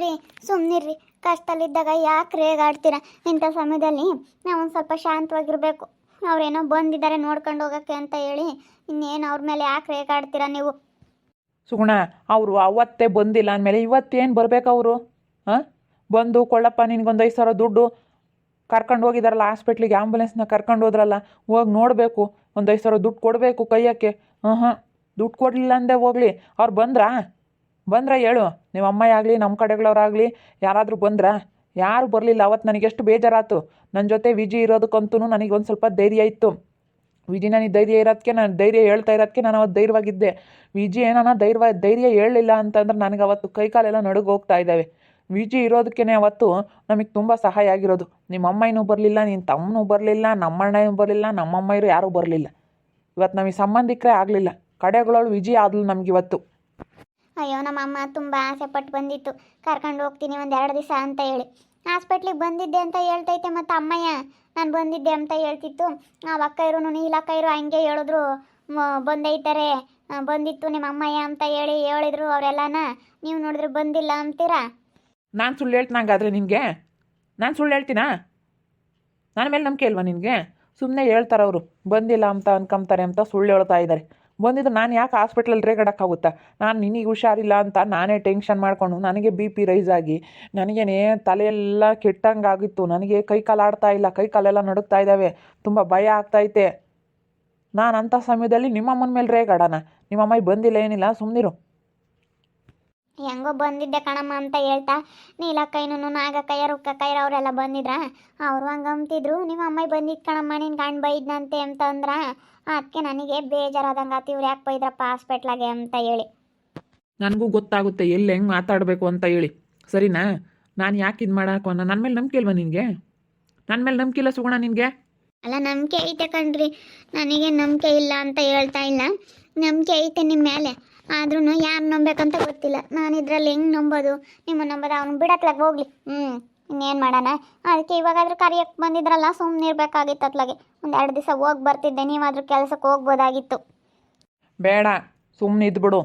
ರೀ ಸುಮ್ಮನಿರ್ರಿ, ಕಷ್ಟದಲ್ಲಿದ್ದಾಗ ಯಾಕೆ ರೇಗಾಡ್ತೀರಾ? ಇಂಥ ಸಮಯದಲ್ಲಿ ನಾವು ಒಂದು ಸ್ವಲ್ಪ ಶಾಂತವಾಗಿರಬೇಕು. ಅವ್ರೇನೋ ಬಂದಿದ್ದಾರೆ ನೋಡ್ಕೊಂಡು ಹೋಗೋಕ್ಕೆ ಅಂತ ಹೇಳಿ ಇನ್ನೇನು ಅವ್ರ ಮೇಲೆ ಯಾಕೆ ರೇಗಾಡ್ತೀರಾ ನೀವು? ಸುಗುಣ, ಅವರು ಅವತ್ತೇ ಬಂದಿಲ್ಲ ಅಂದಮೇಲೆ ಇವತ್ತೇನು ಬರ್ಬೇಕು ಅವರು? ಹಾಂ, ಬಂದು ಕೊಳ್ಳಪ್ಪ ನಿನಗೊಂದು 5,000 ದುಡ್ಡು ಕರ್ಕೊಂಡು ಹೋಗಿದಾರಲ್ಲ ಹಾಸ್ಪಿಟ್ಲಿಗೆ, ಆಂಬುಲೆನ್ಸ್ನ ಕರ್ಕೊಂಡು ಹೋದ್ರಲ್ಲ, ಹೋಗಿ ನೋಡಬೇಕು, ಒಂದು 5,000 ದುಡ್ಡು ಕೊಡಬೇಕು ಕೈಯಕ್ಕೆ. ಹಾಂ, ದುಡ್ಡು ಕೊಡಲಿಲ್ಲ ಅಂದೆ ಹೋಗಲಿ, ಅವ್ರು ಬಂದ್ರಾ ಹೇಳು? ನಿಮ್ಮ ಅಮ್ಮ ಆಗಲಿ ನಮ್ಮ ಕಡೆಗಳವರಾಗಲಿ ಯಾರಾದರೂ ಬಂದ್ರಾ? ಯಾರು ಬರಲಿಲ್ಲ. ಅವತ್ತು ನನಗೆಷ್ಟು ಬೇಜಾರಾಯ್ತು. ನನ್ನ ಜೊತೆ ವಿಜಿ ಇರೋದಕ್ಕಂತೂ ನನಗೊಂದು ಸ್ವಲ್ಪ ಧೈರ್ಯ ಇತ್ತು. ವಿಜಿ ನನಗೆ ಧೈರ್ಯ ಹೇಳ್ತಾ ಇರೋದಕ್ಕೆ ನಾನು ಅವತ್ತು ಧೈರ್ಯವಾಗಿದ್ದೆ. ವಿಜಿ ಏನಾನ ಧೈರ್ಯ ಹೇಳಲಿಲ್ಲ ಅಂತಂದ್ರೆ ನನಗೆ ಅವತ್ತು ಕೈಕಾಲೆಲ್ಲ ನಡುಗೆ ಹೋಗ್ತಾ ಇದ್ದಾವೆ. ವಿಜಿ ಇರೋದಕ್ಕೇ ಅವತ್ತು ನಮಗೆ ತುಂಬ ಸಹಾಯ ಆಗಿರೋದು. ನಿಮ್ಮ ಅಮ್ಮನೂ ಬರಲಿಲ್ಲ, ನಿನ್ನ ತಮ್ಮನೂ ಬರಲಿಲ್ಲ, ನಮ್ಮಣ್ಣನೂ ಬರಲಿಲ್ಲ, ನಮ್ಮಮ್ಮಯ್ಯರು ಯಾರೂ ಬರಲಿಲ್ಲ. ಇವತ್ತು ನಮಗೆ ಸಂಬಂಧಿಕರೇ ಆಗಲಿಲ್ಲ. ಕಡೆಗಳವಳು ವಿಜಿ ಆದಳು ನಮಗಿವತ್ತು. ಅಯ್ಯೋ, ನಮ್ಮ ಅಮ್ಮ ತುಂಬ ಆಸೆ ಪಟ್ಟು ಬಂದಿತ್ತು ಕರ್ಕೊಂಡು ಹೋಗ್ತೀನಿ 1-2 ದಿವಸ ಅಂತ ಹೇಳಿ. ಹಾಸ್ಪಿಟ್ಲಿಗೆ ಬಂದಿದ್ದೆ ಅಂತ ಹೇಳ್ತೈತೆ ಮತ್ತು ಅಮ್ಮಯ್ಯ ನಾನು ಬಂದಿದ್ದೆ ಅಂತ ಹೇಳ್ತಿತ್ತು. ಆ ಅಕ್ಕಯ್ಯರು ನೀಲಕ್ಕಯ್ಯರು ಹಂಗೆ ಹೇಳಿದ್ರು, ಬಂದೈತಾರೆ, ಬಂದಿತ್ತು ನಿಮ್ಮ ಅಮ್ಮಯ್ಯ ಅಂತ ಹೇಳಿದ್ರು ಅವರೆಲ್ಲನ. ನೀವು ನೋಡಿದ್ರೆ ಬಂದಿಲ್ಲ ಅಂತೀರಾ? ನಾನು ಸುಳ್ಳು ಹೇಳ್ತೀನಂಗಾದ್ರೆ ನಿನಗೆ? ನಾನು ಸುಳ್ಳು ಹೇಳ್ತೀನಾ? ನನ್ನ ಮೇಲೆ ನಂಬಿಕೆ ಇಲ್ವಾ ನಿನಗೆ? ಸುಮ್ಮನೆ ಹೇಳ್ತಾರೆ ಅವರು, ಬಂದಿಲ್ಲ ಅಂತ ಅನ್ಕೊಂತಾರೆ ಅಂತ ಸುಳ್ಳು ಹೇಳ್ತಾ ಇದ್ದಾರೆ. ಬಂದಿದ್ದು ನಾನು ಯಾಕೆ ಹಾಸ್ಪಿಟ್ಲಲ್ಲಿ ರೇಗಡಕ್ಕಾಗುತ್ತಾ? ನಾನು ನಿನಗೆ ಹುಷಾರಿಲ್ಲ ಅಂತ ನಾನೇ ಟೆನ್ಷನ್ ಮಾಡಿಕೊಂಡು ನನಗೆ BP ರೈಸ್ ಆಗಿ ನನಗೇನೆ ತಲೆಯೆಲ್ಲ ಕೆಟ್ಟಂಗಾಗಿತ್ತು. ನನಗೆ ಕೈಕಾಲು ಆಡ್ತಾ ಇಲ್ಲ, ಕೈಕಾಲೆಲ್ಲ ನಡುಗ್ತಾ ಇದ್ದಾವೆ, ತುಂಬ ಭಯ ಆಗ್ತೈತೆ. ನಾನು ಅಂಥ ಸಮಯದಲ್ಲಿ ನಿಮ್ಮಮ್ಮನ ಮೇಲೆ ರೇಗಾಡೋಣ? ನಿಮ್ಮಮ್ಮ ಬಂದಿಲ್ಲ ಏನಿಲ್ಲ, ಸುಮ್ಮನಿರು. ಹೆಂಗೋ ಬಂದಿದ್ದೆ ಕಣಮ್ಮ ಅಂತ ಹೇಳ್ತಾ ನೀಲಕ್ಕಯ್ಯನೂ ನಾಗಕ್ಕಯ್ಯ ರುಕ್ಕಕ್ಕಯ್ಯರು ಅವರೆಲ್ಲ ಬಂದಿದ್ರ. ಅವರು ಹಂಗೆ ಅಂತಿದ್ರು, ನಿಮ್ಮ ಅಮ್ಮ ಬಂದಿದ್ದು ಕಣಮ್ಮ ನಿನ್ನ ಗಂಡು ಬೈದ್ನಂತೆ ಅಂತಂದ್ರ. ಅದಕ್ಕೆ ನನಗೆ ಬೇಜಾರಾದಂಗೆ ಆತು, ಇವ್ರು ಯಾಕೆ ಬೈದ್ರಪ್ಪ ಹಾಸ್ಪಿಟ್ಲಾಗೆ ಅಂತ ಹೇಳಿ. ನನಗೂ ಗೊತ್ತಾಗುತ್ತೆ ಎಲ್ಲಿ ಹೆಂಗೆ ಮಾತಾಡಬೇಕು ಅಂತ ಹೇಳಿ, ಸರಿನಾ? ನಾನು ಯಾಕೆ ಇದು ಮಾಡಾಕೋ? ನನ್ನ ಮೇಲೆ ನಂಬಿಕೆ ಇಲ್ವಾ ನಿನಗೆ? ನನ್ನ ಮೇಲೆ ನಂಬಿಕೆ ಇಲ್ಲ ಸುಗುಣ ನಿನಗೆ? ಅಲ್ಲ, ನಂಬಿಕೆ ಐತೆ ಕಣ್ರಿ, ನನಗೆ ನಂಬಿಕೆ ಇಲ್ಲ ಅಂತ ಹೇಳ್ತಾ ಇಲ್ಲ. ನಂಬಿಕೆ ಐತೆ ನಿಮ್ಮ ಮೇಲೆ, ಆದ್ರೂ ಯಾರು ನಂಬೇಕಂತ ಗೊತ್ತಿಲ್ಲ. ನಾನು ಇದ್ರಲ್ಲಿ ಹೆಂಗೆ ನಂಬೋದು? ನಿಮ್ಮ ನಂಬೋದು ಅವ್ನು ಬಿಡತ್ಲಾಗ ಹೋಗ್ಲಿ. ಇನ್ನೇನು ಮಾಡೋಣ? ಅದಕ್ಕೆ ಇವಾಗಾದ್ರೂ ಕರಿಯಕ್ಕೆ ಬಂದಿದ್ರಲ್ಲ, ಸುಮ್ಮನೆ ಇರಬೇಕಾಗಿತ್ತು. ಅತ್ಲಾಗೆ 1-2 ದಿವಸ ಹೋಗಿ ಬರ್ತಿದ್ದೆ, ನೀವಾದ್ರೂ ಕೆಲಸಕ್ಕೆ ಹೋಗ್ಬೋದಾಗಿತ್ತು. ಬೇಡ, ಸುಮ್ಮನೆ ಇದ್ಬಿಡು,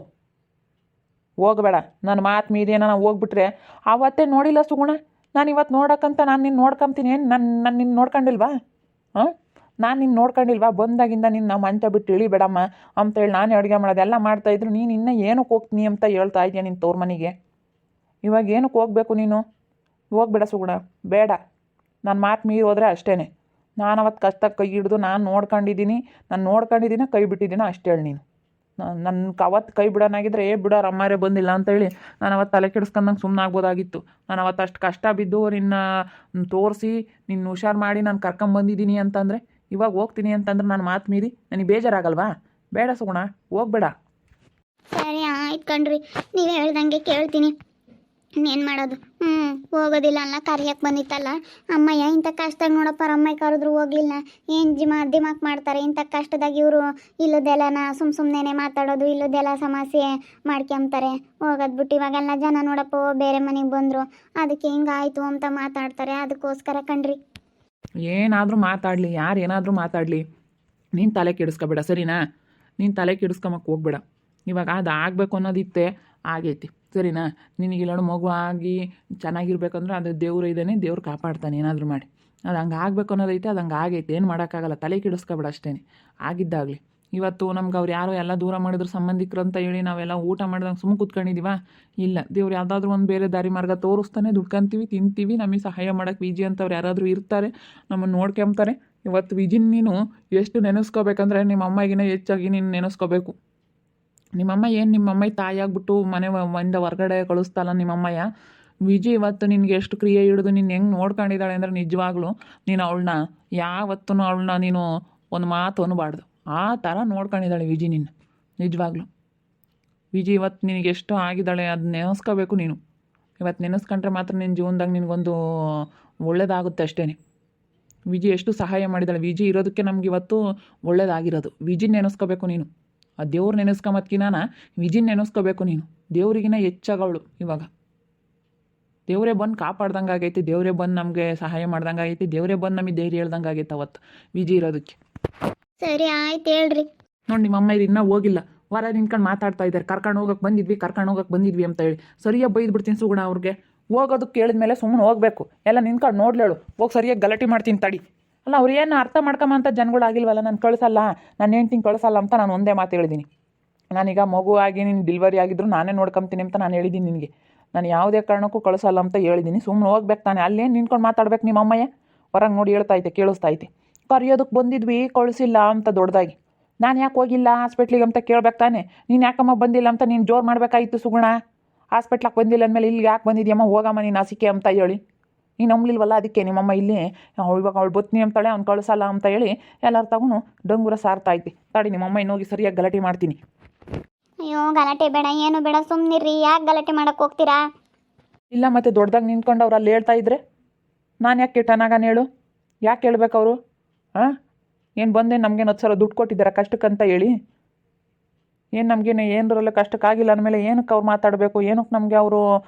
ಹೋಗಬೇಡ. ನನ್ನ ಮಾತು ಮೀರಿ ನಾನು ಹೋಗ್ಬಿಟ್ರೆ ಆವತ್ತೇ ನೋಡಿಲ್ಲ ಸುಗುಣ. ನಾನು ಇವತ್ತು ನೋಡೋಕ್ಕಂತ ನಾನು ನಿನ್ನ ನೋಡ್ಕೊಂತೀನಿ. ಏನು ನಾನು ನಿನ್ನ ನೋಡ್ಕೊಂಡಿಲ್ವಾ? ಹಾಂ, ನಾನು ನಿನ್ನ ನೋಡ್ಕೊಂಡಿಲ್ವಾ? ಬಂದಾಗಿಂದ ನಿನ್ನ ಮಂಚ ಬಿಟ್ಟು ಇಳಿಬೇಡಮ್ಮ ಅಂತೇಳಿ ನಾನು ಅಡುಗೆ ಮಾಡೋದೆಲ್ಲ ಮಾಡ್ತಾಯಿದ್ರು. ನೀನು ಇನ್ನೂ ಏನಕ್ಕೆ ಹೋಗ್ತೀನಿ ಅಂತ ಹೇಳ್ತಾ ಇದೆಯಾ ನಿನ್ನ ತವ್ರ ಮನೆಗೆ? ಇವಾಗ ಏನಕ್ಕೆ ಹೋಗಬೇಕು ನೀನು? ಹೋಗ್ಬೇಡ ಸುಗುಣ, ಬೇಡ. ನನ್ನ ಮಾತು ಮೀರಿ ಹೋದರೆ ಅಷ್ಟೇ. ನಾನು ಅವತ್ತು ಕಷ್ಟಕ್ಕೆ ಕೈ ಹಿಡಿದು ನಾನು ನೋಡ್ಕೊಂಡಿದ್ದೀನಿ, ಕೈ ಬಿಟ್ಟಿದ್ದೀನ ಅಷ್ಟೇ ಹೇಳಿ ನೀನು. ನನ್ನ ಅವತ್ತು ಕೈ ಬಿಡೋನಾಗಿದ್ದರೆ ಬಿಡೋರು ಅಮ್ಮಾರೇ ಬಂದಿಲ್ಲ ಅಂತೇಳಿ ನಾನು ಅವತ್ತು ತಲೆ ಕೆಡಿಸ್ಕೊಂಡಂಗೆ ಸುಮ್ಮನೆ ಆಗ್ಬೋದಾಗಿತ್ತು. ನಾನು ಅವತ್ತು ಅಷ್ಟು ಕಷ್ಟ ಬಿದ್ದು ನಿನ್ನ ತೋರಿಸಿ ನಿನ್ನ ಹುಷಾರು ಮಾಡಿ ನಾನು ಕರ್ಕೊಂಬಂದಿದ್ದೀನಿ ಅಂತಂದರೆ, ಇವಾಗ ಹೋಗ್ತೀನಿ ಅಂತಂದ್ರೆ ನನ್ನ ಮಾತು ಮೀರಿ ನನಗೆ ಬೇಜಾರಾಗಲ್ವಾ? ಬೇಡ ಸುಗುಣ, ಹೋಗ್ಬೇಡ. ಸರಿ ಆಯ್ತು ಕಣ್ರಿ, ನೀವು ಹೇಳ್ದಂಗೆ ಕೇಳ್ತೀನಿ. ಇನ್ನೇನು ಮಾಡೋದು? ಹೋಗೋದಿಲ್ಲ ಅಲ್ಲ, ಕರಿಯಕ್ಕೆ ಬಂದಿತ್ತಲ್ಲ ಅಮ್ಮಯ್ಯ. ಇಂಥ ಕಷ್ಟದಾಗ ನೋಡಪ್ಪ, ಅಮ್ಮಯ್ಯ ಕರೆದ್ರು ಹೋಗ್ಲಿಲ್ಲ. ಏನು ದಿಮಾಕ್ ಮಾಡ್ತಾರೆ ಇಂಥ ಕಷ್ಟದಾಗ ಇವರು. ಇಲ್ಲದೆಲ್ಲನ ಸುಮ್ಮನೆ ಮಾತಾಡೋದು, ಇಲ್ಲದೆಲ್ಲ ಸಮಸ್ಯೆ ಮಾಡ್ಕೊಂತಾರೆ. ಹೋಗೋದು ಬಿಟ್ಟು ಇವಾಗೆಲ್ಲ ಜನ ನೋಡಪ್ಪ ಬೇರೆ ಮನೆಗೆ ಬಂದರು, ಅದಕ್ಕೆ ಹಿಂಗಾಯ್ತು ಅಂತ ಮಾತಾಡ್ತಾರೆ. ಅದಕ್ಕೋಸ್ಕರ ಕಣ್ರಿ. ಏನಾದರೂ ಮಾತಾಡಲಿ, ಯಾರು ಏನಾದರೂ ಮಾತಾಡಲಿ, ನೀನು ತಲೆ ಕೆಡಿಸ್ಕೊಬೇಡ, ಸರಿನಾ? ನೀನು ತಲೆ ಕೆಡಿಸ್ಕೊಂಬಕ್ಕೆ ಹೋಗ್ಬೇಡ. ಇವಾಗ ಅದು ಆಗಬೇಕು ಅನ್ನೋದಿತ್ತೆ, ಆಗೈತಿ, ಸರಿನಾ? ನಿನಗಿಲ್ಲೋಡು ಮಗು ಆಗಿ ಚೆನ್ನಾಗಿರ್ಬೇಕಂದ್ರೆ ಅದು ದೇವ್ರು ಇದ್ದಾನೆ, ದೇವ್ರು ಕಾಪಾಡ್ತಾನೆ ಏನಾದರೂ ಮಾಡಿ. ಅದು ಹಂಗೆ ಆಗಬೇಕು ಅನ್ನೋದೈತೆ, ಅದು ಹಂಗೆ ಆಗೈತೆ, ಏನು ಮಾಡೋಕ್ಕಾಗಲ್ಲ. ತಲೆ ಕೆಡಿಸ್ಕೊಬೇಡ ಅಷ್ಟೇ. ಆಗಿದ್ದಾಗಲಿ. ಇವತ್ತು ನಮ್ಗೆ ಅವ್ರು ಯಾರೋ ಎಲ್ಲ ದೂರ ಮಾಡಿದ್ರು ಸಂಬಂಧಿಕರು ಅಂತ ಹೇಳಿ ನಾವೆಲ್ಲ ಊಟ ಮಾಡಿದಂಗೆ ಸುಮ್ಮನೆ ಕೂತ್ಕೊಂಡಿದ್ದೀವ? ಇಲ್ಲ, ದೇವ್ರು ಯಾವುದಾದ್ರೂ ಒಂದು ಬೇರೆ ದಾರಿ ಮಾರ್ಗ ತೋರಿಸ್ತಾನೆ, ದುಡ್ಕೊಂತೀವಿ, ತಿಂತೀವಿ. ನಮಗೆ ಸಹಾಯ ಮಾಡೋಕ್ಕೆ ವಿಜಿ ಅಂತವ್ರು ಯಾರಾದರೂ ಇರ್ತಾರೆ, ನಮ್ಮನ್ನು ನೋಡ್ಕೊಂತಾರೆ. ಇವತ್ತು ವಿಜಿನ ನೀನು ಎಷ್ಟು ನೆನೆಸ್ಕೋಬೇಕಂದ್ರೆ ನಿಮ್ಮ ಅಮ್ಮಗಿನ ಹೆಚ್ಚಾಗಿ ನೀನು ನೆನೆಸ್ಕೋಬೇಕು. ನಿಮ್ಮಮ್ಮ ಏನು ನಿಮ್ಮಮ್ಮ ತಾಯಿ ಆಗ್ಬಿಟ್ಟು ಮನೆಯಿಂದ ಹೊರಗಡೆ ಕಳಿಸ್ತಲ್ಲ ನಿಮ್ಮಮ್ಮಯ್ಯ. ವಿಜಿ ಇವತ್ತು ನಿನಗೆ ಎಷ್ಟು ಕ್ರಿಯೆ ಹಿಡಿದು ನೀನು ಹೆಂಗೆ ನೋಡ್ಕೊಂಡಿದ್ದಾಳೆ ಅಂದರೆ ನಿಜವಾಗ್ಲೂ ನೀನು ಅವಳನ್ನ ಯಾವತ್ತೂ ನೀನು ಒಂದು ಮಾತು ಅನ್ನಬಾರ್ದು. ಆ ಥರ ನೋಡ್ಕೊಂಡಿದ್ದಾಳೆ ವಿಜಿ ನಿನ್ನ, ನಿಜವಾಗ್ಲೂ. ವಿಜಿ ಇವತ್ತು ನಿನಗೆ ಎಷ್ಟು ಆಗಿದ್ದಾಳೆ ಅದು ನೆನೆಸ್ಕೋಬೇಕು ನೀನು. ಇವತ್ತು ನೆನೆಸ್ಕೊಂಡ್ರೆ ಮಾತ್ರ ನಿನ್ನ ಜೀವನದಾಗ ನಿನಗೊಂದು ಒಳ್ಳೇದಾಗುತ್ತೆ ಅಷ್ಟೇ. ವಿಜಿ ಎಷ್ಟು ಸಹಾಯ ಮಾಡಿದ್ದಾಳೆ. ವಿಜಿ ಇರೋದಕ್ಕೆ ನಮ್ಗೆ ಇವತ್ತು ಒಳ್ಳೇದಾಗಿರೋದು. ವಿಜಿ ನೆನೆಸ್ಕೋಬೇಕು ನೀನು. ಆ ದೇವ್ರು ನೆನೆಸ್ಕೊಂಬತ್ಕಿನಾನ ವಿಜಿನ ನೆನೆಸ್ಕೋಬೇಕು ನೀನು. ದೇವ್ರಿಗಿನ ಹೆಚ್ಚಾಗವಳು ಇವಾಗ. ದೇವರೇ ಬಂದು ಕಾಪಾಡ್ದಂಗೆ ಆಗೈತಿ, ದೇವರೇ ಬಂದು ನಮಗೆ ಸಹಾಯ ಮಾಡ್ದಂಗೆ ಆಗೈತಿ, ದೇವರೇ ಬಂದು ನಮಗೆ ಧೈರ್ಯ ಹೇಳ್ದಂಗೆ ಆಗೈತೆ ಅವತ್ತು ವಿಜಿ ಇರೋದಕ್ಕೆ. ಸರಿ ಆಯ್ತು ಹೇಳ್ರಿ. ನೋಡಿ, ನಿಮ್ಮ ಅಮ್ಮ ಇನ್ನೂ ಹೋಗಿಲ್ಲ, ಹೊರ ನಿಂತ್ಕೊಂಡು ಮಾತಾಡ್ತಾ ಇದ್ದಾರೆ. ಕರ್ಕೊಂಡು ಹೋಗಕ್ಕೆ ಬಂದಿದ್ವಿ ಅಂತ ಹೇಳಿ ಸರಿಯಾಗಿ ಬೈದ್ಬಿಡ್ತೀನಿ ಸುಗುಣ ಅವ್ರಿಗೆ. ಹೋಗೋದು ಕೇಳಿದ್ಮೇಲೆ ಸುಮ್ಮನೆ ಹೋಗಬೇಕು. ಎಲ್ಲ ನಿನ್ಕೊಂಡು ನೋಡ್ಲೇಳು, ಹೋಗಿ ಸರಿಯಾಗಿ ಗಲಾಟೆ ಮಾಡ್ತೀನಿ ತಡಿ. ಅಲ್ಲ ಅವ್ರು ಏನು ಅರ್ಥ ಮಾಡ್ಕೊಂಬಂತ ಜನಗಳಾಗಿಲ್ವಲ್ಲ, ನಾನು ಕಳಿಸಲ್ಲ, ನಾನು ಹೆಂಡ್ತಿನ ಕಳಿಸಲ್ಲ ಅಂತ ನಾನು ಒಂದೇ ಮಾತು ಹೇಳಿದ್ದೀನಿ. ನಾನೀಗ ಮಗು ಆಗಿ ನೀನು ಡೆಲಿವರಿ ಆಗಿದ್ರು ನಾನೇ ನೋಡ್ಕೊತೀನಿ ಅಂತ ನಾನು ಹೇಳಿದ್ದೀನಿ ನಿನಗೆ. ನಾನು ಯಾವುದೇ ಕಾರಣಕ್ಕೂ ಕಳಿಸಲ್ಲ ಅಂತ ಹೇಳಿದ್ದೀನಿ. ಸುಮ್ಮನೆ ಹೋಗ್ಬೇಕು ತಾನೆ. ಅಲ್ಲೇನು ನಿಂತ್ಕೊಂಡು ಮಾತಾಡ್ಬೇಕು ನಿಮ್ಮ ಅಮ್ಮಯ್ಯ? ಹೊರಗೆ ನೋಡಿ ಹೇಳ್ತೈತೆ, ಕೇಳಿಸ್ತೈತೆ. ಕರೆಯೋದಕ್ಕೆ ಬಂದಿದ್ವಿ ಕಳಿಸಿಲ್ಲ ಅಂತ ದೊಡ್ಡದಾಗಿ. ನಾನು ಯಾಕೆ ಹೋಗಿಲ್ಲ ಹಾಸ್ಪಿಟ್ಲಿಗೆ ಅಂತ ಕೇಳ್ಬೇಕು ತಾನೆ. ನೀನು ಯಾಕಮ್ಮ ಬಂದಿಲ್ಲ ಅಂತ ನೀನು ಜೋರು ಮಾಡಬೇಕಾಗಿತ್ತು ಸುಗುಣ. ಹಾಸ್ಪಿಟ್ಲಿಗೆ ಬಂದಿಲ್ಲ ಅಂದಮೇಲೆ ಇಲ್ಲಿಗೆ ಯಾಕೆ ಬಂದಿದ್ಯಮ್ಮ, ಹೋಗಮ್ಮ ನೀನು ಹಸಿಕೆ ಅಂತ ಹೇಳಿ. ನೀನು ನಂಬಲಿಲ್ವಲ್ಲ, ಅದಕ್ಕೆ ನಿಮ್ಮಮ್ಮ ಇಲ್ಲಿ ಇವಾಗ ಅವಳು ಬತ್ನಿ ಅಂತಾಳೆ, ಅವ್ನು ಕಳಿಸಲ್ಲ ಅಂತ ಹೇಳಿ ಎಲ್ಲರ ತಗೊಂಡು ಡಂಗುರ ಸಾರ್ತೈತಿ. ತಡಿ ನಿಮ್ಮಮ್ಮ ಇನ್ನೋಗಿ ಸರಿಯಾಗಿ ಗಲಾಟೆ ಮಾಡ್ತೀನಿ. ಅಯ್ಯೋ ಗಲಾಟೆ ಬೇಡ, ಏನು ಬೇಡ, ಸುಮ್ಮನಿರ್ರಿ. ಯಾಕೆ ಗಲಾಟೆ ಮಾಡಕ್ಕೆ ಹೋಗ್ತೀರಾ? ಇಲ್ಲ ಮತ್ತೆ ದೊಡ್ಡದಾಗಿ ನಿಂತ್ಕೊಂಡು ಅವ್ರು ಅಲ್ಲಿ ಹೇಳ್ತಾ ಇದ್ರೆ ನಾನು ಯಾಕೆ ಕೆಟ್ಟನಾಗನ ಹೇಳು? ಯಾಕೆ ಹೇಳ್ಬೇಕು ಅವರು? ಹಾಂ, ಏನು ಬಂದೆ ನಮಗೇನು 10 ಸಾವಿರ ದುಡ್ಡು ಕೊಟ್ಟಿದ್ದಾರೆ ಕಷ್ಟಕ್ಕಂತ ಹೇಳಿ? ಏನು ನಮಗೇನು ಏನರಲ್ಲ ಕಷ್ಟಕ್ಕಾಗಿಲ್ಲ ಅಂದಮೇಲೆ ಏನಕ್ಕೆ ಅವ್ರು ಮಾತಾಡಬೇಕು? ಏನಕ್ಕೆ ನಮಗೆ ಅವರು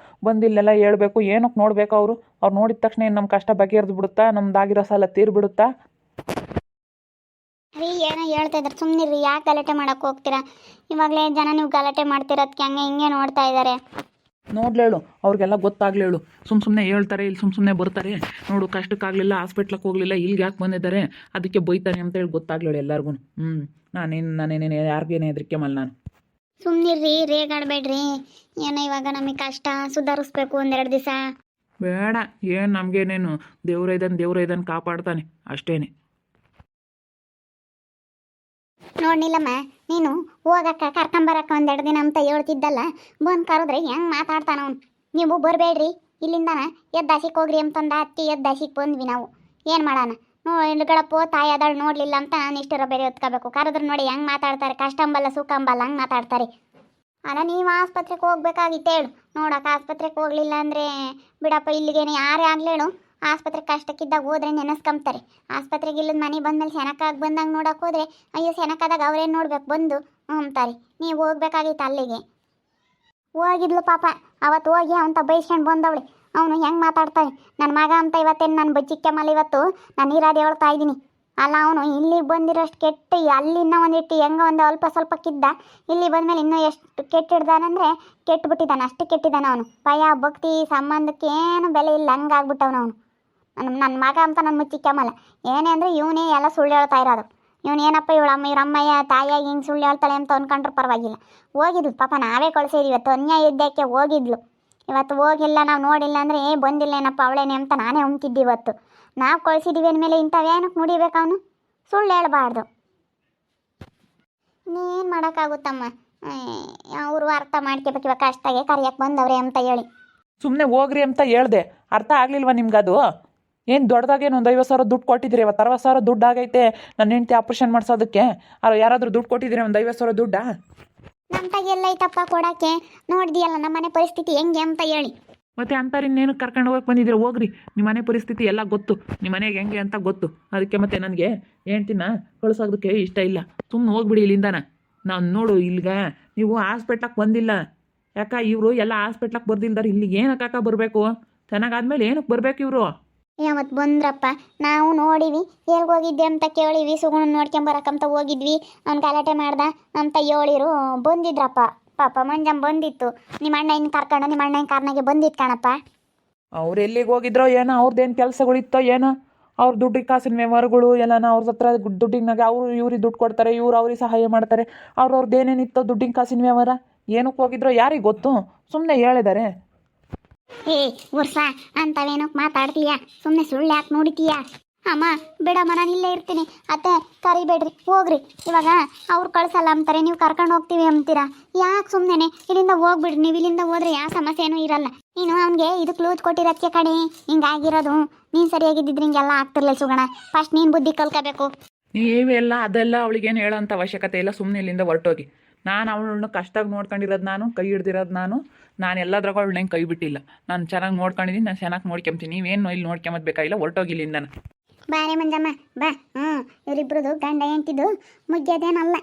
ಬಂದಿಲ್ಲೆಲ್ಲ ಹೇಳ್ಬೇಕು? ಏನಕ್ಕೆ ನೋಡಬೇಕು ಅವರು? ಅವ್ರು ನೋಡಿದ ತಕ್ಷಣ ಏನು ನಮ್ಮ ಕಷ್ಟ ಬಗೆಹರಿದು ಬಿಡುತ್ತಾ? ನಮ್ದಾಗಿರೋ ಸಾಲ ತೀರ್ಬಿಡುತ್ತಾ? ರೀ ಏನೋ ಹೇಳ್ತಾ ಇದ್ದಾರೆ, ಸುಮ್ಮನಿರ್ರಿ. ಯಾಕೆ ಗಲಾಟೆ ಮಾಡಕ್ಕೆ ಹೋಗ್ತೀರಾ? ಇವಾಗಲೇ ಜನ ನೀವು ಗಲಾಟೆ ಮಾಡ್ತಿರೋದಕ್ಕೆ ಹಂಗೆ ಹಿಂಗೆ ನೋಡ್ತಾ ಇದ್ದಾರೆ. ನೋಡ್ಲೇಳು, ಅವ್ರಿಗೆಲ್ಲ ಗೊತ್ತಾಗ್ಲೇಳು. ಸುಮ್ಮನೆ ಹೇಳ್ತಾರೆ, ಇಲ್ಲಿ ಸುಮ್ಮನೆ ಬರ್ತಾರೆ. ನೋಡು ಕಷ್ಟಕ್ಕಾಗಲಿಲ್ಲ, ಹಾಸ್ಪಿಟ್ಲಿಗೆ ಹೋಗಲಿಲ್ಲ, ಇಲ್ಲಿಗೆ ಯಾಕೆ ಬಂದಿದ್ದಾರೆ, ಅದಕ್ಕೆ ಬೈತಾನೆ ಅಂತ ಹೇಳಿ ಗೊತ್ತಾಗ್ಲೇಳು ಎಲ್ಲರಿಗೂ. ನಾನೇನೇನು ಯಾರಿಗೇನೆ ಹೆದರಿಕೆ ಮಲ್ಲ ನಾನು. ಸುಮ್ಮನಿರ್ರಿ, ರೇಗಾಡಬೇಡ್ರಿ. ಏನೋ ಇವಾಗ ನಮಗೆ ಕಷ್ಟ ಸುಧಾರಿಸ್ಬೇಕು ಒಂದೆರಡು ದಿವಸ. ಬೇಡ, ಏನು ನಮಗೇನೇನು, ದೇವ್ರ ಇದನ್ನು ಕಾಪಾಡ್ತಾನೆ ಅಷ್ಟೇನೆ. ನೋಡ್ನಿಲ್ಲಮ್ಮ, ನೀನು ಹೋಗಕ್ಕ ಕರ್ಕೊಂಬರಕ್ಕ ಒಂದೆರಡು ದಿನ ಅಂತ ಹೇಳ್ತಿದ್ದಲ್ಲ, ಬಂದು ಕರೆದ್ರೆ ಹೆಂಗೆ ಮಾತಾಡ್ತಾನ ಅವ್ನು. ನೀವು ಬರಬೇಡ್ರಿ ಇಲ್ಲಿಂದನ, ಎದ್ದಾಸಿಗೆ ಹೋಗ್ರಿ ಅಂತಂದ ಅತ್ತಿ ಎದ್ದಾಸಿಗೆ ಬಂದ್ವಿ ನಾವು. ಏನು ಮಾಡೋಣ? ಎಳ್ಗಳಪ್ಪೋ ತಾಯಿ ಅದಾಳು ನೋಡಲಿಲ್ಲ ಅಂತ ನಾನು ಇಷ್ಟರ ಬೇರೆ ಹೊತ್ಕೋಬೇಕು. ಕರೆದ್ರೆ ನೋಡಿ ಹೆಂಗೆ ಮಾತಾಡ್ತಾರೆ, ಕಷ್ಟ ಅಂಬಲ್ಲ ಸುಖ ಅಂಬಲ್ಲ ಹಂಗೆ ಮಾತಾಡ್ತಾರೆ. ಅಲ್ಲ ನೀವು ಆಸ್ಪತ್ರೆಗೆ ಹೋಗ್ಬೇಕಾಗಿತ್ತು ಹೇಳು. ನೋಡಕ್ಕೆ ಆಸ್ಪತ್ರೆಗೆ ಹೋಗಲಿಲ್ಲ ಅಂದರೆ ಬಿಡಪ್ಪ, ಇಲ್ಲಿಗೇನೆ ಯಾರೇ ಆಗಲೇಳು ಆಸ್ಪತ್ರೆಗೆ ಕಷ್ಟಕ್ಕಿದ್ದಾಗ ಹೋದ್ರೆ ನೆನೆಸ್ಕೊಂತಾರೆ. ಆಸ್ಪತ್ರೆಗೆ ಇಲ್ಲದ ಮನೆ ಬಂದಮೇಲೆ ಸೆನಕ್ಕಾಗಿ ಬಂದಂಗೆ ನೋಡಕ್ಕೆ ಹೋದರೆ ಅಯ್ಯೋ ಸೆನಕ್ಕಾದಾಗ ಅವ್ರೇನು ನೋಡ್ಬೇಕು ಬಂದು ಅಂತಾರೆ. ನೀವು ಹೋಗ್ಬೇಕಾಗಿತ್ತು ಅಲ್ಲಿಗೆ. ಹೋಗಿದ್ಲು ಪಾಪ, ಅವತ್ತು ಹೋಗಿ ಅವಂತ ಬೈಸ್ಕೊಂಡು ಬಂದವಳೆ. ಅವನು ಹೆಂಗೆ ಮಾತಾಡ್ತಾನೆ ನನ್ನ ಮಗ ಅಂತ. ಇವತ್ತೇನು ನನ್ನ ಬಚ್ಚಿಕ್ಕೆ ಮೇಲೆ ಇವತ್ತು ನಾನು ಇರೋದು ಹೇಳ್ತಾ ಇದ್ದೀನಿ. ಅಲ್ಲ ಅವನು ಇಲ್ಲಿಗೆ ಬಂದಿರೋಷ್ಟು ಕೆಟ್ಟು ಅಲ್ಲಿನ್ನ ಒಂದಿಟ್ಟು ಹೆಂಗೆ ಒಂದು ಅಲ್ಪ ಸ್ವಲ್ಪಕ್ಕಿದ್ದ, ಇಲ್ಲಿ ಬಂದಮೇಲೆ ಇನ್ನೂ ಎಷ್ಟು ಕೆಟ್ಟಿಡ್ದಾನಂದರೆ ಕೆಟ್ಟುಬಿಟ್ಟಿದ್ದಾನೆ. ಅಷ್ಟು ಕೆಟ್ಟಿದ್ದಾನೆ ಅವನು. ಭಯ ಭಕ್ತಿ ಸಂಬಂಧಕ್ಕೆ ಏನು ಬೆಲೆ ಇಲ್ಲ, ಹಂಗಾಗ್ಬಿಟ್ಟವನು ಅವನು. ನನ್ನ ಮಗ ಅಂತ ನನ್ನ ಮುಚ್ಚಿಕ್ಕಮ್ಮಲ್ಲ. ಏನೇ ಅಂದರೆ ಇವನೇ ಎಲ್ಲ ಸುಳ್ಳು ಹೇಳ್ತಾ ಇರೋದು. ಇವನು ಏನಪ್ಪ ಇವರಮ್ಮಯ್ಯ ತಾಯಿಯಾಗಿ ಹಿಂಗೆ ಸುಳ್ಳು ಹೇಳ್ತಾಳೆ ಅಂತ ಅಂದ್ಕೊಂಡ್ರೆ ಪರವಾಗಿಲ್ಲ. ಹೋಗಿದ್ಲು ಪಾಪ, ನಾವೇ ಕಳಿಸಿದ್ವಿ. ಇವತ್ತು ಅನ್ಯಾಯ ಯುದ್ಧಕ್ಕೆ ಹೋಗಿದ್ಲು. ಇವತ್ತು ಹೋಗಿಲ್ಲ, ನಾವು ನೋಡಿಲ್ಲ ಅಂದರೆ ಬಂದಿಲ್ಲ ಏನಪ್ಪ ಅವಳೇನೆ ಅಂತ ನಾನೇ ಉಮ್ತಿದ್ದೆ. ಇವತ್ತು ನಾವು ಕಳಿಸಿದ್ದೀವಿ ಅಂದಮೇಲೆ ಇಂಥವೇನಕ್ಕೆ ನುಡಿಬೇಕು ಅವನು? ಸುಳ್ಳು ಹೇಳ್ಬಾರ್ದು. ಇನ್ನೇನು ಮಾಡೋಕ್ಕಾಗುತ್ತಮ್ಮ, ಅವರು ಅರ್ಥ ಮಾಡ್ಕೋಬೇಕು. ಇವಾಗ ಕಷ್ಟಾಗೆ ಕರಿಯಕ್ಕೆ ಬಂದವ್ರೆ ಅಂತ ಹೇಳಿ ಸುಮ್ಮನೆ ಹೋಗ್ರಿ ಅಂತ ಹೇಳ್ದೆ. ಅರ್ಥ ಆಗಲಿಲ್ವ ನಿಮ್ಗದು? ಏನು ದೊಡ್ಡದಾಗೇನು ಒಂದು 50 ಸಾವಿರ ದುಡ್ಡು ಕೊಟ್ಟಿದ್ದೀರಿ, ಇವತ್ತು 60 ಸಾವಿರ ದುಡ್ಡು ಆಗೈತೆ ನನ್ನ ಹೆಂಡತಿ ಆಪ್ರೇಷನ್ ಮಾಡಿಸೋದಕ್ಕೆ. ಯಾರಾದರೂ ದುಡ್ಡು ಕೊಟ್ಟಿದ್ದೀರಿ ಒಂದು 50 ಸಾವಿರ ದುಡ್ಡಾ? ನಮ್ಮ ತಾಗೆಲ್ಲ ಐತಪ್ಪ ಕೊಡೋಕ್ಕೆ. ನೋಡಿದೆಯಲ್ಲ ನಮ್ಮ ಮನೆ ಪರಿಸ್ಥಿತಿ ಹೆಂಗೆ ಅಂತ ಹೇಳಿ. ಮತ್ತು ಅಂತಾರೆ ಇನ್ನೇನು ಕರ್ಕೊಂಡು ಹೋಗಕ್ಕೆ ಬಂದಿದ್ದೀರಿ? ಹೋಗ್ರಿ, ನಿಮ್ಮ ಮನೆ ಪರಿಸ್ಥಿತಿ ಎಲ್ಲ ಗೊತ್ತು, ನಿಮ್ಮ ಮನೆಗೆ ಹೆಂಗೆ ಅಂತ ಗೊತ್ತು. ಅದಕ್ಕೆ ಮತ್ತೆ ನನಗೆ ಹೆಂಡ್ತಿನ ಕಳಿಸೋದಕ್ಕೆ ಇಷ್ಟ ಇಲ್ಲ. ಸುಮ್ಮನೆ ಹೋಗ್ಬಿಡಿ ಇಲ್ಲಿಂದಾನ. ನಾನು ನೋಡು ಇಲ್ಲಿಗೆ ನೀವು ಹಾಸ್ಪಿಟ್ಲಿಗೆ ಬಂದಿಲ್ಲ. ಯಾಕೆ ಇವರು ಎಲ್ಲ ಹಾಸ್ಪಿಟ್ಲಿಗೆ ಬರ್ದಿಲ್ದಾರೆ, ಇಲ್ಲಿಗೆ ಏನಕ್ಕೆ ಬರಬೇಕು? ಚೆನ್ನಾಗಾದ್ಮೇಲೆ ಏನಕ್ಕೆ ಬರಬೇಕು ಇವರು? ಯಾವತ್ತು ಬಂದ್ರಪ್ಪ, ನಾವು ನೋಡಿವಿ. ಎಲ್ಗೆ ಹೋಗಿದ್ದೆ ಅಂತ ಕೇಳಿವಿ. ಸುಗುಣ ನೋಡ್ಕೊಂಬರಕ್ಕಂತ ಹೋಗಿದ್ವಿ, ಅವ್ನು ಗಲಾಟೆ ಮಾಡ್ದ ಅಂತ ಹೇಳಿರು. ಬಂದಿದ್ರಪ್ಪ ಪಾಪ, ಮಂಜಮ್ಮ ಬಂದಿತ್ತು. ನಿಮ್ಮ ಅಣ್ಣ ಇನ್ನು ಕರ್ಕೊಂಡು ನಿಮ್ಮ ಅಣ್ಣನ ಕಾರ್ನಾಗೆ ಬಂದಿತ್ತು ಕಣಪ್ಪ. ಅವ್ರು ಎಲ್ಲಿಗೆ ಹೋಗಿದ್ರೋ ಏನೋ, ಅವ್ರದ್ದೇನು ಕೆಲಸಗಳಿತ್ತೋ ಏನೋ, ಅವ್ರ ದುಡ್ಡಿಗೆ ಕಾಸಿನ ವ್ಯವಹಾರಗಳು ಎಲ್ಲನ ಅವ್ರ ಹತ್ರ ದುಡ್ಡಿನಾಗ ಅವರು ಇವ್ರಿಗೆ ದುಡ್ಡು ಕೊಡ್ತಾರೆ, ಇವ್ರು ಅವ್ರಿಗೆ ಸಹಾಯ ಮಾಡ್ತಾರೆ. ಅವ್ರದ್ದು ಏನೇನಿತ್ತೋ ದುಡ್ಡಿನ ಕಾಸಿನ ವ್ಯವಹಾರ. ಏನಕ್ಕೆ ಹೋಗಿದ್ರೋ ಯಾರಿಗೆ ಗೊತ್ತು? ಸುಮ್ಮನೆ ಹೇಳಿದ್ದಾರೆ. ಏ ವರ್ಷ ಅಂತವೇನಕ್ಕೆ ಮಾತಾಡ್ತೀಯ? ಸುಮ್ಮನೆ ಸುಳ್ಳು ಯಾಕೆ ನೋಡಿತೀಯ? ಅಮ್ಮ ಬಿಡಮ್ಮ, ನಾನು ಇಲ್ಲೇ ಇರ್ತೀನಿ. ಅತ್ತೆ ಕರಿಬೇಡ್ರಿ, ಹೋಗ್ರಿ. ಇವಾಗ ಅವ್ರು ಕಳ್ಸಲ್ಲ ಅಂತಾರೆ, ನೀವು ಕರ್ಕೊಂಡು ಹೋಗ್ತೀವಿ ಅಂತೀರಾ. ಯಾಕೆ ಸುಮ್ಮನೆ ಇಲ್ಲಿಂದ ಹೋಗ್ಬಿಡ್ರಿ. ನೀವು ಇಲ್ಲಿಂದ ಹೋದ್ರೆ ಯಾವ ಸಮಸ್ಯೆನೂ ಇರಲ್ಲ. ನೀನು ಅವ್ನಿಗೆ ಇದಕ್ಕೆ ಲೂಜ್ ಕೊಟ್ಟಿರೋದಕ್ಕೆ ಕಡೆ ಹಿಂಗಾಗಿರೋದು. ನೀನು ಸರಿಯಾಗಿದ್ದಿದ್ರೆ ಹಿಂಗೆಲ್ಲ ಆಗ್ತಿರ್ಲಿಲ್ಲ ಸುಗಣ. ಫಸ್ಟ್ ನೀನು ಬುದ್ಧಿ ಕಲ್ಕೋಬೇಕು. ನೀವೆಲ್ಲ ಅದೆಲ್ಲ ಅವಳಿಗೇನು ಹೇಳೋಂಥ ಅವಶ್ಯಕತೆ ಇಲ್ಲ. ಸುಮ್ಮನೆ ಇಲ್ಲಿಂದ ಹೊರಟೋಗಿ. ನಾನು ಅವಳನ್ನ ಕಷ್ಟಾಗಿ ನೋಡ್ಕೊಂಡಿರೋದು ನಾನು, ಕೈ ಹಿಡ್ದಿರೋದು ನಾನು ಎಲ್ಲದ್ರಾಗ ಅವಳು ನಂಗೆ ಕೈ ಬಿಟ್ಟಿಲ್ಲ. ನಾನು ಚೆನ್ನಾಗಿ ನೋಡ್ಕೊಂಡಿದ್ದೀನಿ, ನಾನು ಚೆನ್ನಾಗಿ ನೋಡ್ಕೊಂತೀನಿ. ನೀವೇನು ಇಲ್ಲಿ ನೋಡ್ಕೊಂಬದು ಬೇಕಾಗಿಲ್ಲ, ಹೊರಟೋಗಿ ಇಲ್ಲಿಂದ. ಬಾರೆ ಮಂಜಮ್ಮ ಬಾ. ಇವರಿಬ್ರದು ಗಂಡ ಎಂಟಿದ್ದು ಮುಗ್ಯದೇನಲ್ಲ.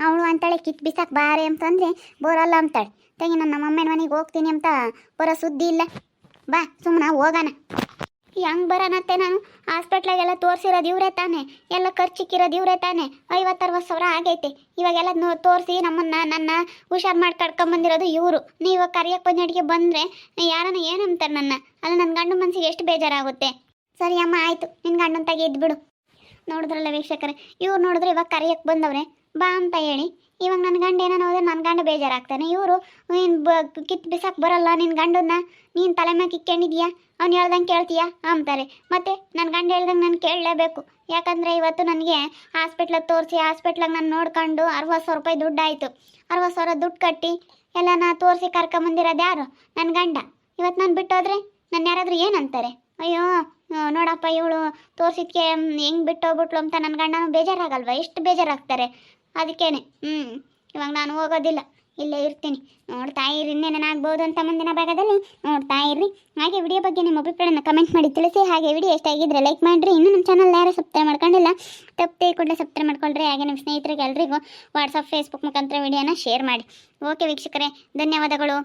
ಅವಳು ಅಂತಾಳೆ ಕಿತ್ ಬಿಸಾಕ್ ಬಾರೆ ಅಂತಂದರೆ ಬರೋಲ್ಲ ಅಂತಾಳೆ. ತಂಗಿ ನನ್ನ ಅಮ್ಮನ ಮನೆಗೆ ಹೋಗ್ತೀನಿ ಅಂತ ಬರೋ ಸುದ್ದಿ ಇಲ್ಲ. ಬಾ ಸುಮ್ಮನೆ ಹೋಗೋಣ. ಹೆಂಗೆ ಬರೋಣತ್ತೆ ನಾನು ಹಾಸ್ಪಿಟ್ಲಾಗೆಲ್ಲ ತೋರಿಸಿರೋದು ಇವರೇ ತಾನೆ, ಎಲ್ಲ ಖರ್ಚಿಕ್ಕಿರೋದು ಇವರೇ ತಾನೆ, 50-60 ಸಾವಿರ ಆಗೈತೆ. ಇವಾಗೆಲ್ಲ ತೋರಿಸಿ ನನ್ನ ಹುಷಾರು ಮಾಡಿ ಕರ್ಕೊಂಬಂದಿರೋದು ಇವರು. ನೀವು ಕರಿಯಕ್ಕೆ ಬಂದಡಿಗೆ ಬಂದರೆ ಯಾರನ್ನ ಏನಂತಾರೆ ನನ್ನ? ಅಲ್ಲ ನನ್ನ ಗಂಡು ಮನಸ್ಸಿಗೆ ಎಷ್ಟು ಬೇಜಾರಾಗುತ್ತೆ. ಸರಿ ಅಮ್ಮ ಆಯಿತು, ನಿನ್ನ ಗಂಡನ ತಾಗಿ ಇದ್ಬಿಡು. ನೋಡಿದ್ರಲ್ಲ ವೀಕ್ಷಕರೇ, ಇವ್ರು ನೋಡಿದ್ರೆ ಇವಾಗ ಕರಿಯಕ್ಕೆ ಬಂದವ್ರೆ ಬಾ ಅಂತ ಹೇಳಿ. ಇವಾಗ ನನ್ನ ಗಂಡ ಏನೋ ಹೋದ್ರೆ ನನ್ನ ಗಂಡ ಬೇಜಾರಾಗ್ತಾನೆ. ಇವರು ನೀನು ಕಿತ್ತು ಬಿಸಾಕ್ ಬರಲ್ಲ ನಿನ್ನ ಗಂಡನ್ನ, ನೀನು ತಲೆ ಮೇಲೆ ಕಿಕ್ಕೊಂಡಿದ್ಯಾ, ಅವ್ನು ಹೇಳ್ದಂಗೆ ಕೇಳ್ತೀಯಾ ಅಂತಾರೆ. ಮತ್ತು ನನ್ನ ಗಂಡ ಹೇಳ್ದಂಗೆ ನಾನು ಕೇಳಲೇಬೇಕು. ಯಾಕಂದರೆ ಇವತ್ತು ನನಗೆ ಹಾಸ್ಪಿಟ್ಲಿಗೆ ತೋರಿಸಿ ಹಾಸ್ಪಿಟ್ಲಾಗ ನಾನು ನೋಡ್ಕೊಂಡು 60,000 ರೂಪಾಯಿ ದುಡ್ಡು ಆಯಿತು. 60,000 ದುಡ್ಡು ಕಟ್ಟಿ ಎಲ್ಲ ತೋರಿಸಿ ಕರ್ಕೊಂಬಂದಿರೋದು ಯಾರು? ನನ್ನ ಗಂಡ. ಇವತ್ತು ನಾನು ಬಿಟ್ಟೋದ್ರೆ ನನ್ನ ಯಾರಾದರೂ ಏನಂತಾರೆ? ಅಯ್ಯೋ ನೋಡಪ್ಪ ಇವಳು ತೋರಿಸಿದ್ಕೆ ಹೆಂಗೆ ಬಿಟ್ಟೋಗ್ಬಿಟ್ಲು ಅಂತ ನನ್ನ ಗಂಡನೂ ಬೇಜಾರಾಗಲ್ವ? ಎಷ್ಟು ಬೇಜಾರಾಗ್ತಾರೆ. ಅದಕ್ಕೇನೆ ಇವಾಗ ನಾನು ಹೋಗೋದಿಲ್ಲ, ಇಲ್ಲೇ ಇರ್ತೀನಿ. ನೋಡ್ತಾ ಇರಿ, ಇನ್ನೇನಾಗ್ಬೋದು ಅಂತ ಮುಂದಿನ ಭಾಗದಲ್ಲಿ ನೋಡ್ತಾ ಇರ್ರಿ. ಹಾಗೆ ವಿಡಿಯೋ ಬಗ್ಗೆ ನಿಮ್ಮ ಅಭಿಪ್ರಾಯನ ಕಮೆಂಟ್ ಮಾಡಿ ತಿಳಿಸಿ. ಹಾಗೆ ವಿಡಿಯೋ ಇಷ್ಟ ಆಗಿದ್ರೆ ಲೈಕ್ ಮಾಡಿರಿ. ಇನ್ನೂ ನಮ್ಮ ಚಾನಲ್ ಯಾರು ಸಬ್ಸ್ಕ್ರೈಬ್ ಮಾಡ್ಕೊಂಡಿಲ್ಲ ತಪ್ಪೇ ಕೂಡಲೇ ಸಬ್ಸ್ಕ್ರೈಬ್ ಮಾಡ್ಕೊಳ್ರಿ. ಹಾಗೆ ನಿಮ್ಮ ಸ್ನೇಹಿತರಿಗೆ ಎಲ್ರಿಗೂ ವಾಟ್ಸಪ್ ಫೇಸ್ಬುಕ್ ಮುಖಾಂತರ ವಿಡಿಯೋನ ಶೇರ್ ಮಾಡಿ. ಓಕೆ ವೀಕ್ಷಕರೇ, ಧನ್ಯವಾದಗಳು.